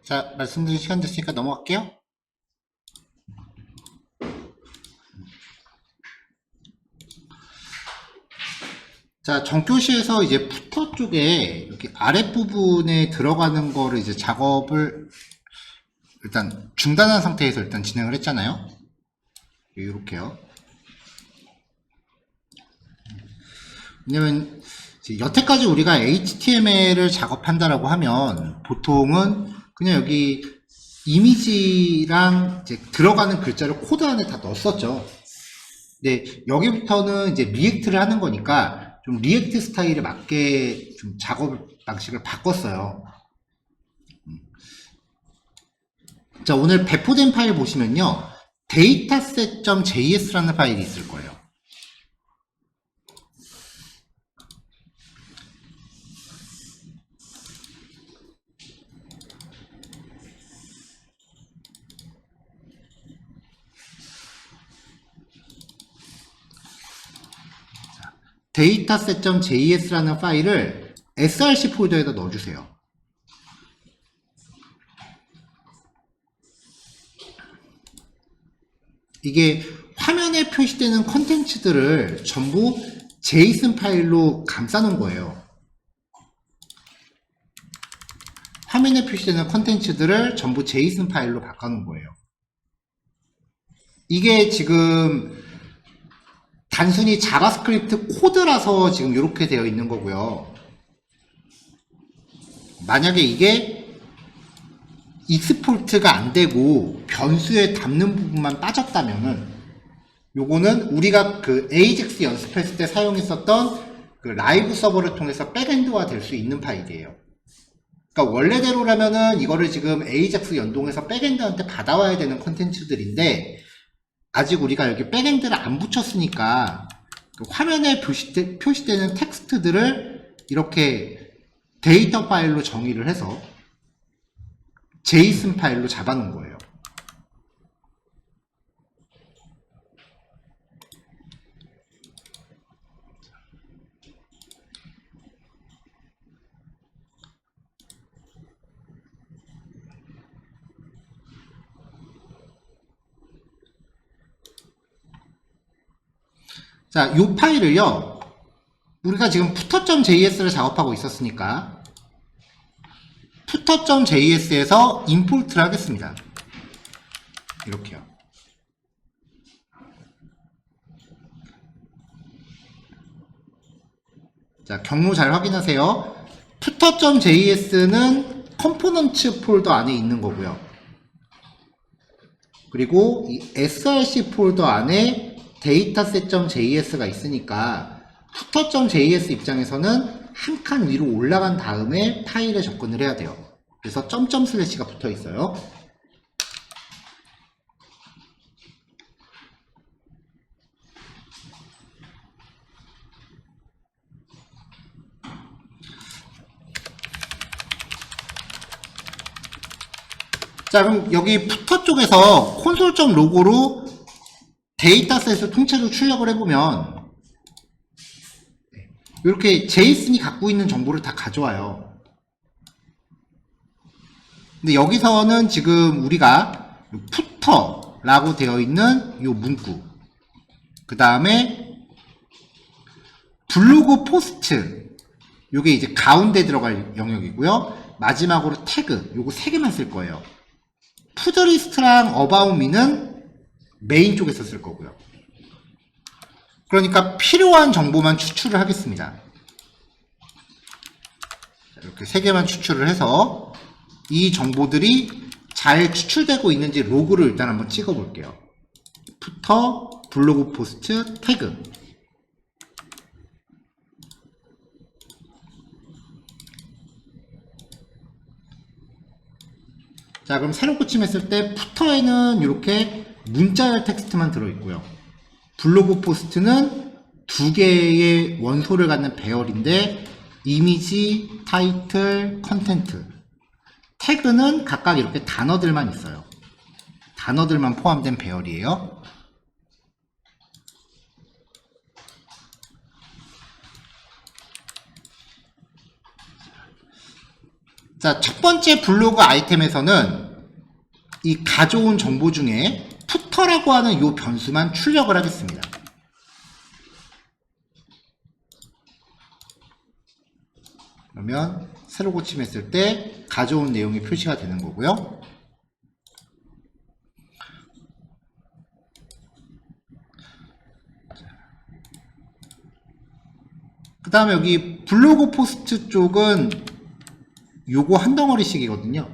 자, 말씀드린 시간 됐으니까 넘어갈게요. 자, 정교시에서 이제 푸터 쪽에 이렇게 아랫부분에 들어가는 거를 이제 작업을 일단 중단한 상태에서 일단 진행을 했잖아요. 이렇게요. 왜냐면 여태까지 우리가 HTML을 작업한다라고 하면 보통은 그냥 여기 이미지랑 이제 들어가는 글자를 코드 안에 다 넣었었죠. 근데 여기부터는 이제 리액트를 하는 거니까 좀 리액트 스타일에 맞게 좀 작업 방식을 바꿨어요. 자, 오늘 배포된 파일 보시면요. dataset.js라는 파일이 있을 거예요. dataset.js라는 파일을 src 폴더에다 넣어주세요. 이게 화면에 표시되는 컨텐츠들을 전부 JSON 파일로 감싸놓은 거예요. 화면에 표시되는 컨텐츠들을 전부 JSON 파일로 바꿔놓은 거예요. 이게 지금 단순히 자바스크립트 코드라서 지금 이렇게 되어 있는 거고요. 만약에 이게 익스포트가 안 되고 변수에 담는 부분만 빠졌다면은 요거는 우리가 그 AJAX 연습했을 때 사용했었던 그 라이브 서버를 통해서 백엔드화 될 수 있는 파일이에요. 그러니까 원래대로라면은 이거를 지금 AJAX 연동해서 백엔드한테 받아와야 되는 컨텐츠들인데 아직 우리가 여기 백엔드를 안 붙였으니까 그 화면에 표시되는 텍스트들을 이렇게 데이터 파일로 정의를 해서 JSON 파일로 잡아놓은 거예요. 자, 이 파일을요, 우리가 지금 footer.js를 작업하고 있었으니까 footer.js에서 임포트를 하겠습니다. 이렇게요. 자, 경로 잘 확인하세요. footer.js는 컴포넌트 폴더 안에 있는 거고요. 그리고 이 src 폴더 안에 dataset.js가 있으니까 footer.js 입장에서는 한 칸 위로 올라간 다음에 파일에 접근을 해야 돼요. 그래서 점점 슬래시가 붙어 있어요. 자, 그럼 여기 푸터 쪽에서 콘솔.로고로 데이터셋을 통째로 출력을 해보면 이렇게 JSON이 갖고 있는 정보를 다 가져와요. 근데 여기서는 지금 우리가 푸터라고 되어 있는 이 문구, 그 다음에 블로그 포스트, 요게 이제 가운데 들어갈 영역이고요. 마지막으로 태그, 요거 3개만 쓸 거예요. 푸드리스트랑 어바웃미는 메인 쪽에서 쓸 거고요. 그러니까 필요한 정보만 추출을 하겠습니다. 이렇게 3개만 추출을 해서 이 정보들이 잘 추출되고 있는지 로그를 일단 한번 찍어 볼게요. 푸터, 블로그 포스트, 태그. 자, 그럼 새로 고침했을 때 푸터에는 이렇게 문자열 텍스트만 들어있고요. 블로그 포스트는 2개의 원소를 갖는 배열인데 이미지, 타이틀, 컨텐트. 태그는 각각 이렇게 단어들만 있어요. 단어들만 포함된 배열이에요. 자, 첫 번째 블로그 아이템에서는 이 가져온 정보 중에 푸터라고 하는 이 변수만 출력을 하겠습니다. 그러면 새로 고침했을 때 가져온 내용이 표시가 되는 거고요. 그 다음에 여기 블로그 포스트 쪽은 요거 한 덩어리씩이거든요.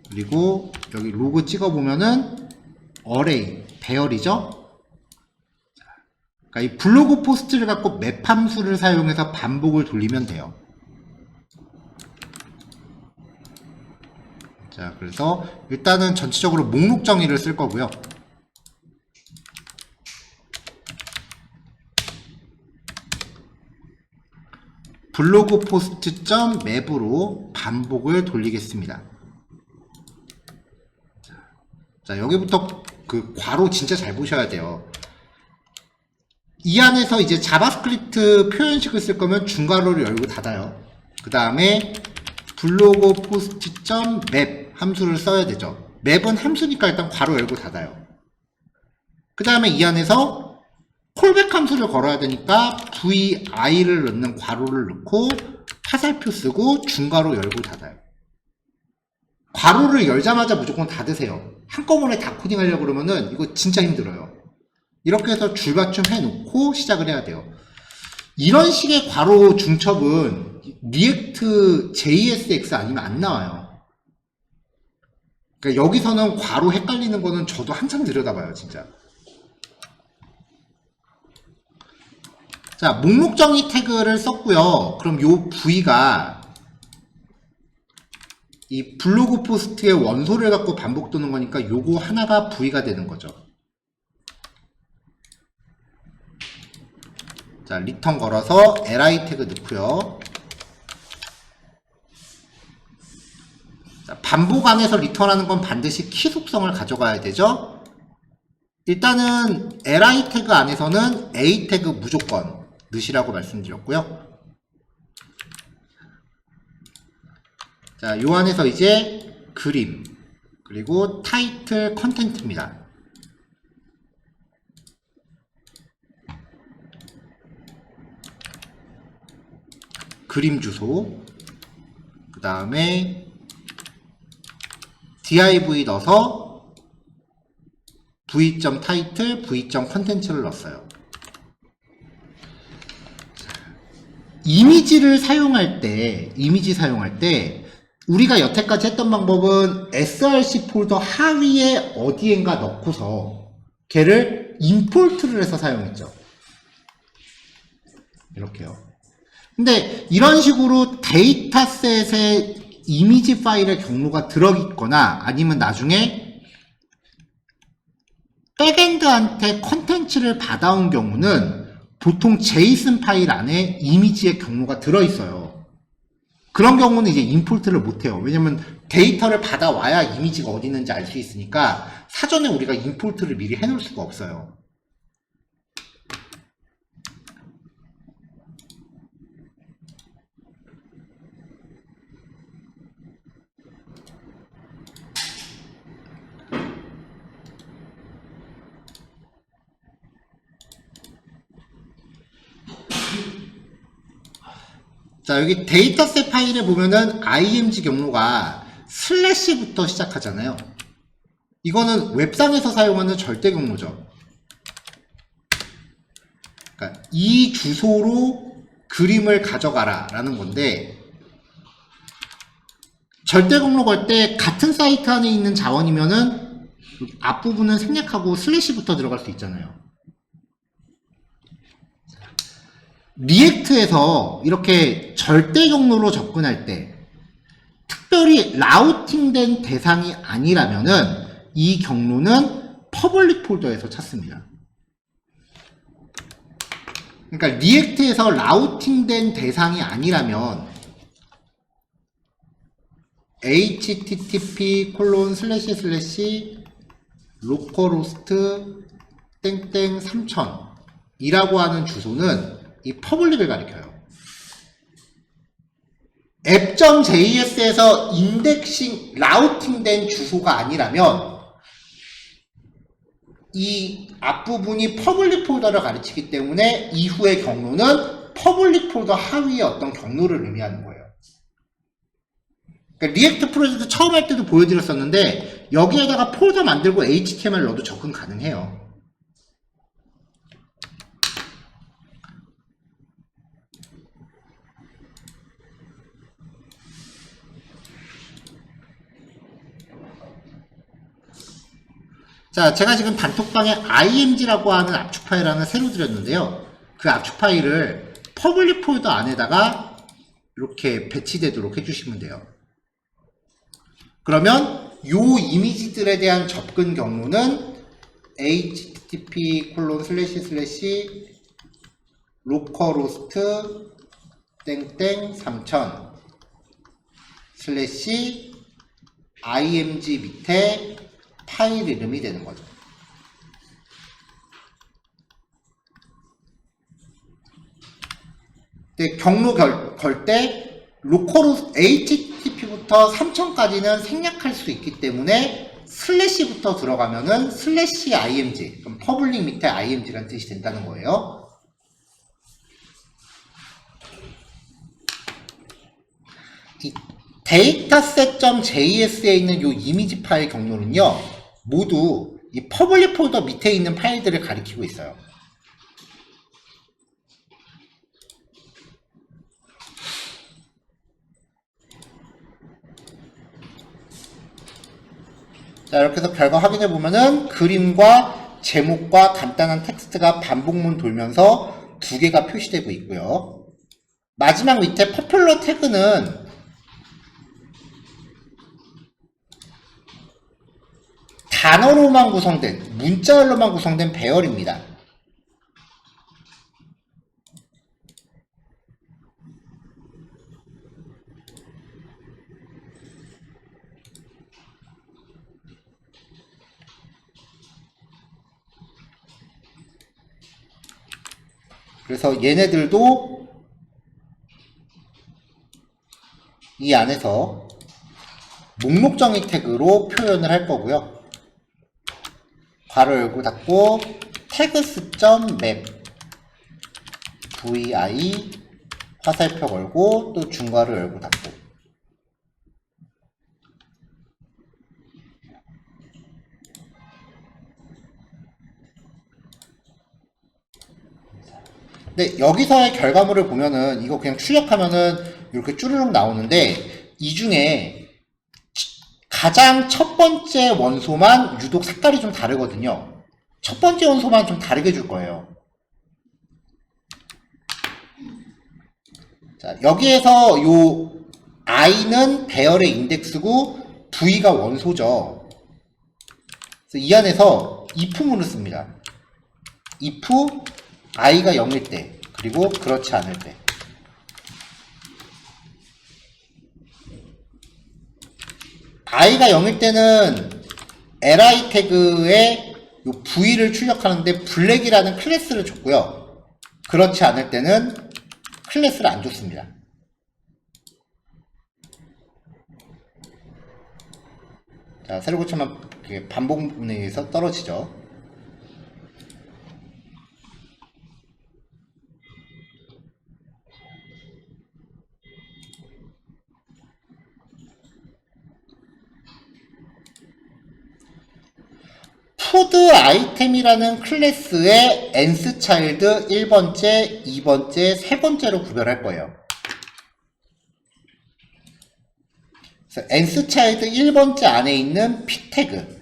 그리고 여기 로그 찍어보면은 어레이, 배열이죠. 그러니까 이 블로그 포스트를 갖고 맵 함수를 사용해서 반복을 돌리면 돼요. 자, 그래서 일단은 전체적으로 목록 정의를 쓸 거고요. 블로그 포스트.맵으로 반복을 돌리겠습니다. 자, 여기부터 그 괄호 진짜 잘 보셔야 돼요. 이 안에서 이제 자바스크립트 표현식을 쓸 거면 중괄호를 열고 닫아요. 그 다음에 블로그 포스트.map 함수를 써야 되죠. 맵은 함수니까 일단 괄호 열고 닫아요. 그 다음에 이 안에서 콜백 함수를 걸어야 되니까 vi를 넣는 괄호를 넣고 화살표 쓰고 중괄호 열고 닫아요. 괄호를 열자마자 무조건 닫으세요. 한꺼번에 다 코딩하려고 그러면은 이거 진짜 힘들어요. 이렇게 해서 줄받침 해놓고 시작을 해야 돼요. 이런 식의 괄호 중첩은 리액트 JSX 아니면 안 나와요. 그러니까 여기서는 괄호 헷갈리는 거는 저도 한참 들여다봐요, 진짜. 자, 목록 정의 태그를 썼고요. 그럼 요 V가 이 블로그 포스트의 원소를 갖고 반복 도는 거니까 요거 하나가 V가 되는 거죠. 자, 리턴 걸어서 li 태그 넣고요. 자, 반복 안에서 리턴하는 건 반드시 키 속성을 가져가야 되죠. 일단은 li 태그 안에서는 a 태그 무조건 넣으시라고 말씀드렸고요. 자, 요 안에서 이제 그림, 그리고 타이틀 컨텐츠입니다. 그림 주소, 그 다음에 div 넣어서 v.title, v.content를 넣었어요. 이미지 사용할 때 우리가 여태까지 했던 방법은 src 폴더 하위에 어디엔가 넣고서 걔를 임포트를 해서 사용했죠. 이렇게요. 근데 이런 식으로 데이터셋에 이미지 파일의 경로가 들어있거나 아니면 나중에 백엔드한테 컨텐츠를 받아온 경우는 보통 JSON 파일 안에 이미지의 경로가 들어있어요. 그런 경우는 이제 임포트를 못해요. 왜냐면 데이터를 받아와야 이미지가 어디 있는지 알 수 있으니까 사전에 우리가 임포트를 미리 해놓을 수가 없어요. 자, 여기 데이터셋 파일에 보면은 img 경로가 슬래시부터 시작하잖아요. 이거는 웹상에서 사용하는 절대 경로죠. 그러니까 이 주소로 그림을 가져가라 라는 건데, 절대 경로 걸 때 같은 사이트 안에 있는 자원이면은 앞부분은 생략하고 슬래시부터 들어갈 수 있잖아요. 리액트에서 이렇게 절대 경로로 접근할 때 특별히 라우팅된 대상이 아니라면은 이 경로는 퍼블릭 폴더에서 찾습니다. 그러니까 리액트에서 라우팅된 대상이 아니라면 http:// localhost 땡땡 3000 이라고 하는 주소는 이 퍼블릭을 가리켜요. app.js에서 인덱싱, 라우팅된 주소가 아니라면 이 앞부분이 퍼블릭 폴더를 가르치기 때문에 이후의 경로는 퍼블릭 폴더 하위의 어떤 경로를 의미하는 거예요. 그러니까 리액트 프로젝트 처음 할 때도 보여드렸었는데 여기에다가 폴더 만들고 HTML 넣어도 접근 가능해요. 자, 제가 지금 단톡방에 img라고 하는 압축 파일 하나 새로 드렸는데요. 그 압축 파일을 퍼블릭 폴더 안에다가 이렇게 배치되도록 해주시면 돼요. 그러면 요 이미지들에 대한 접근 경로는 http:// localhost 땡땡 3000 /img 밑에 파일 이름이 되는 거죠. 근데 경로 걸 때 로컬호스트 http부터 3000까지는 생략할 수 있기 때문에 슬래시부터 들어가면은 슬래시 img, 그럼 퍼블릭 밑에 img라는 뜻이 된다는 거예요. 이 dataset.js에 있는 요 이미지 파일 경로는요, 모두 이 퍼블릭 폴더 밑에 있는 파일들을 가리키고 있어요. 자, 이렇게 해서 결과 확인해 보면은 그림과 제목과 간단한 텍스트가 반복문 돌면서 두 개가 표시되고 있고요. 마지막 밑에 popular 태그는 단어로만 구성된, 문자열로만 구성된 배열입니다. 그래서 얘네들도 이 안에서 목록정의 태그로 표현을 할 거고요. 괄호 열고 닫고 tags.map vi 화살표 걸고 또 중괄호 열고 닫고. 근데 여기서의 결과물을 보면은 이거 그냥 출력하면은 이렇게 쭈르륵 나오는데 이 중에 가장 첫 번째 원소만 유독 색깔이 좀 다르거든요. 첫 번째 원소만 좀 다르게 줄 거예요. 자, 여기에서 요 i는 배열의 인덱스고 v가 원소죠. 그래서 이 안에서 if문을 씁니다. if i가 0일 때, 그리고 그렇지 않을 때. i가 0일 때는 li 태그에 요 v를 출력하는데 블랙이라는 클래스를 줬고요. 그렇지 않을 때는 클래스를 안 줬습니다. 자, 새로 고치면 반복문에 의해서 떨어지죠. 푸드 아이템이라는 클래스의 nth 차일드 1번째, 2번째, 3번째로 구별할 거예요. 그래서 nth 차일드 1번째 안에 있는 p 태그.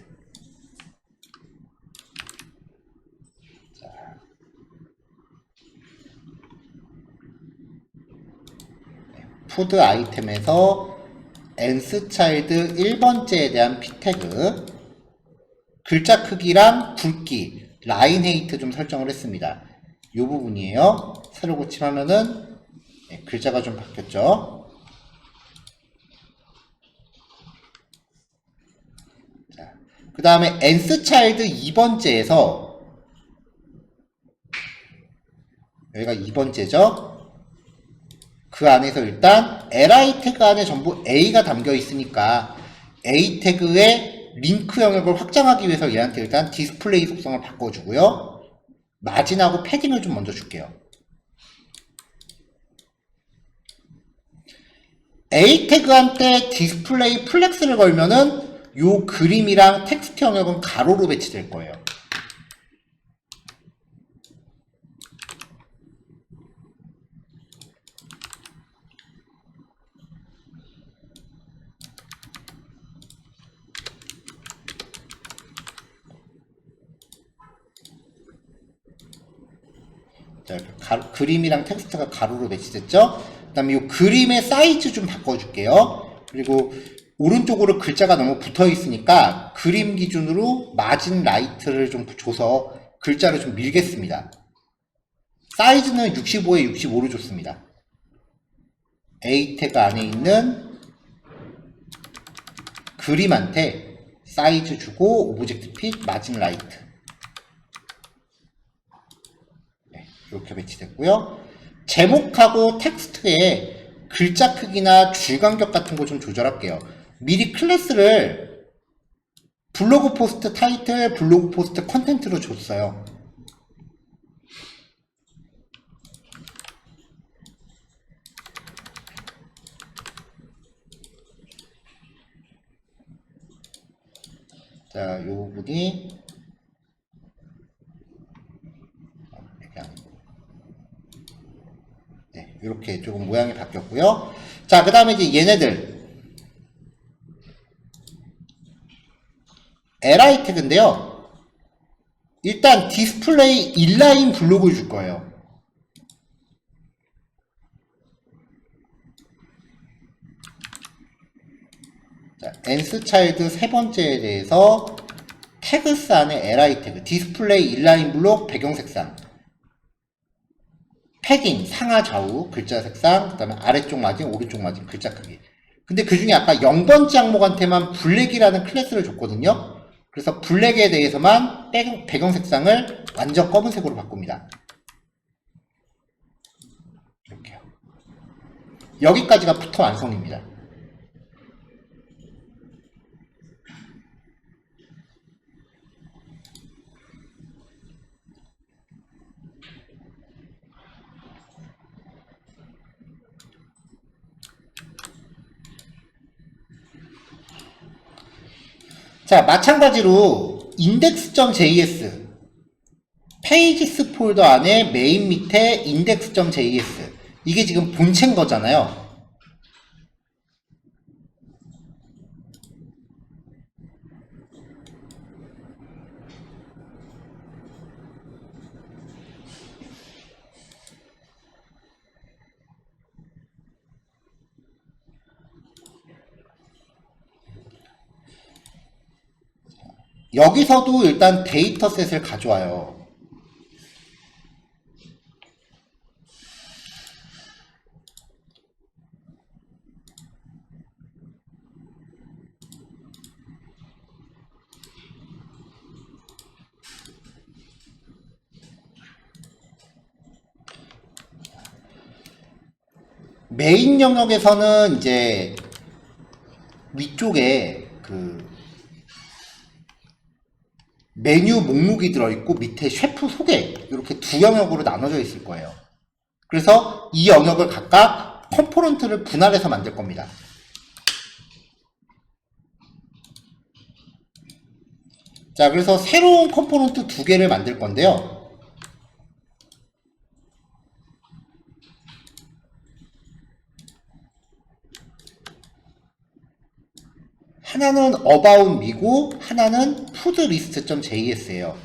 푸드 아이템에서 nth 차일드 1번째에 대한 p 태그. 글자 크기랑 굵기, 라인 헤이트 좀 설정을 했습니다. 이 부분이에요. 새로 고침하면은 글자가 좀 바뀌었죠. 그 다음에 nth 차일드 2번째에서 여기가 2번째죠. 그 안에서 일단 li 태그 안에 전부 a가 담겨 있으니까 a 태그의 링크 영역을 확장하기 위해서 얘한테 일단 디스플레이 속성을 바꿔주고요. 마진하고 패딩을 좀 먼저 줄게요. a 태그한테 디스플레이 플렉스를 걸면은 요 그림이랑 텍스트 영역은 가로로 배치될 거예요. 자, 그림이랑 텍스트가 가로로 배치됐죠? 그 다음에 이 그림의 사이즈 좀 바꿔줄게요. 그리고 오른쪽으로 글자가 너무 붙어 있으니까 그림 기준으로 마진 라이트를 좀 줘서 글자를 좀 밀겠습니다. 사이즈는 65에 65로 줬습니다. A 태그 안에 있는 그림한테 사이즈 주고 오브젝트 핏 마진 라이트 이렇게 배치됐고요. 제목하고 텍스트에 글자 크기나 줄 간격 같은 거 좀 조절할게요. 미리 클래스를 블로그 포스트 타이틀, 블로그 포스트 컨텐트로 줬어요. 자, 요 부분이 이렇게 조금 모양이 바뀌었고요. 자, 그 다음에 이제 얘네들 li 태그인데요. 일단 디스플레이 인라인 블록을 줄 거예요. 자, n스차일드 세 번째에 대해서 태그스 안에 li 태그 디스플레이 인라인 블록 배경 색상 패딩, 상하 좌우, 글자 색상, 그 다음에 아래쪽 마진, 오른쪽 마진, 글자 크기. 근데 그 중에 아까 0번째 항목한테만 블랙이라는 클래스를 줬거든요. 그래서 블랙에 대해서만 배경 색상을 완전 검은색으로 바꿉니다. 이렇게요. 여기까지가 부터 완성입니다. 자, 마찬가지로 index.js 페이지스 폴더 안에 메인 밑에 index.js 이게 지금 본체인 거잖아요. 여기서도 일단 데이터셋을 가져와요. 메인 영역에서는 이제 위쪽에 그 메뉴 목록이 들어있고 밑에 셰프 소개 이렇게 두 영역으로 나눠져 있을 거예요. 그래서 이 영역을 각각 컴포넌트를 분할해서 만들 겁니다. 자, 그래서 새로운 컴포넌트 두 개를 만들 건데요. 하나는 about me고 하나는 foodlist.js예요.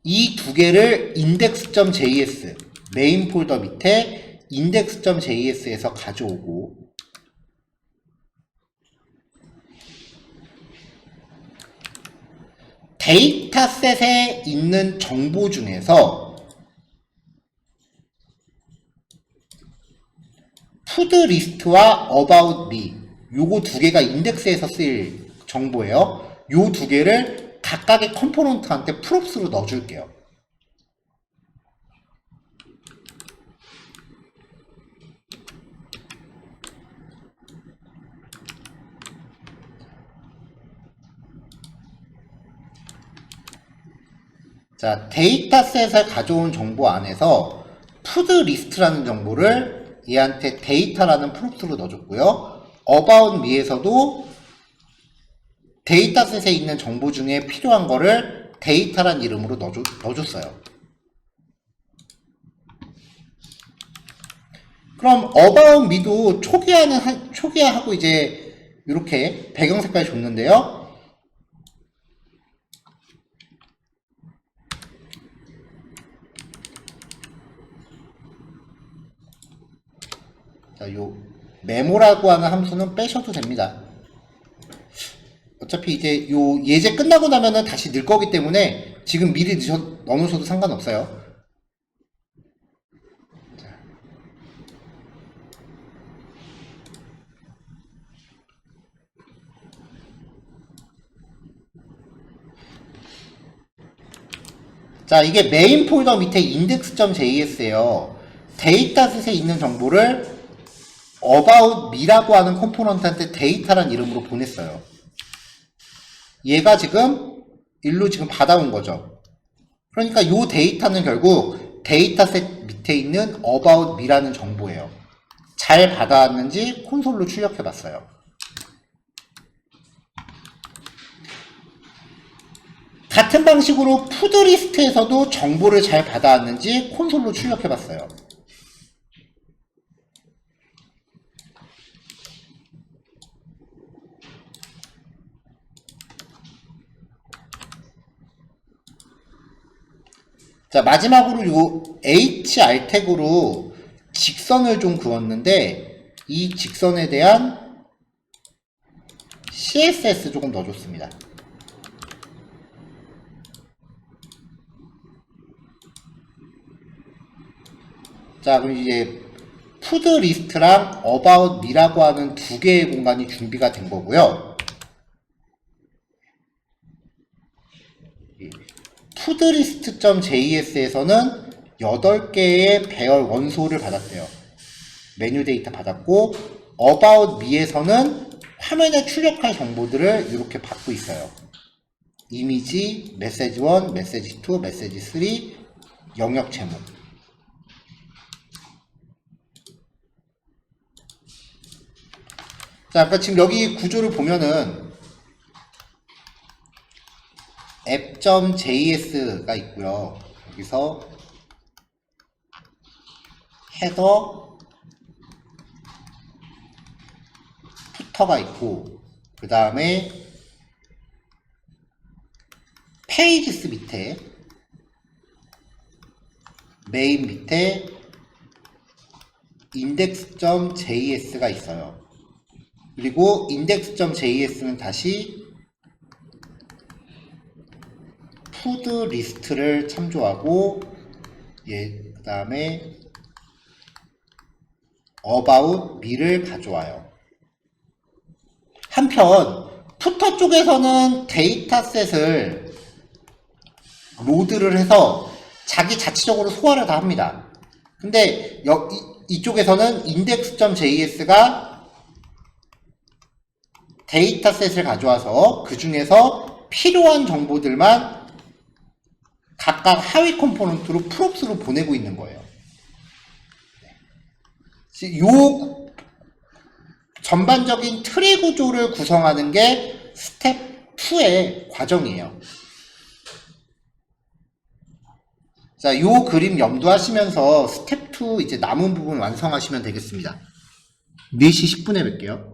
이 두 개를 index.js 메인 폴더 밑에 index.js에서 가져오고 데이터셋에 있는 정보 중에서 푸드 리스트와 about me 요거 두 개가 인덱스에서 쓰일 정보예요. 요 두 개를 각각의 컴포넌트한테 프롭스로 넣어줄게요. 자, 데이터셋을 가져온 정보 안에서 푸드 리스트라는 정보를 얘한테 데이터라는 프롭스로 넣어줬고요. about me에서도 데이터셋에 있는 정보 중에 필요한 거를 데이터란 이름으로 넣어줬어요. 그럼 about me도 초기화하고 이제 이렇게 배경 색깔 줬는데요. 자, 요 메모라고 하는 함수는 빼셔도 됩니다. 어차피 이제 요 예제 끝나고 나면은 다시 넣을 거기 때문에 지금 미리 넣어놓으셔도 상관없어요. 자, 이게 메인 폴더 밑에 index.js예요. 데이터셋에 있는 정보를 about me라고 하는 컴포넌트한테 데이터란 이름으로 보냈어요. 얘가 지금 일로 지금 받아온 거죠. 그러니까 이 데이터는 결국 데이터셋 밑에 있는 about me라는 정보예요. 잘 받아왔는지 콘솔로 출력해 봤어요. 같은 방식으로 푸드 리스트에서도 정보를 잘 받아왔는지 콘솔로 출력해 봤어요. 자, 마지막으로 요 HR 태그로 직선을 좀 그었는데 이 직선에 대한 CSS 조금 넣어줬습니다. 자, 그럼 이제 푸드 리스트랑 about me라고 하는 두 개의 공간이 준비가 된 거고요. 푸드리스트.js에서는 8개의 배열 원소를 받았대요. 메뉴 데이터 받았고 about me에서는 화면에 출력할 정보들을 이렇게 받고 있어요. 이미지, 메시지 1, 메시지 2, 메시지 3, 영역 제목. 자, 그러니까 지금 여기 구조를 보면은 app.js가 있고요. 여기서 헤더, 푸터가 있고, 그 다음에 페이지스 밑에, 메인 밑에 index.js가 있어요. 그리고 index.js는 다시 푸드 리스트를 참조하고, 그 다음에 about me를 가져와요. 한편 푸터 쪽에서는 데이터셋을 로드를 해서 자기 자체적으로 소화를 다 합니다. 근데 이쪽에서는 index.js가 데이터셋을 가져와서 그 중에서 필요한 정보들만 각각 하위 컴포넌트로 프롭스로 보내고 있는 거예요. 요 전반적인 트리 구조를 구성하는 게 스텝 2의 과정이에요. 자, 요 그림 염두하시면서 스텝 2 이제 남은 부분 완성하시면 되겠습니다. 4시 10분에 뵐게요.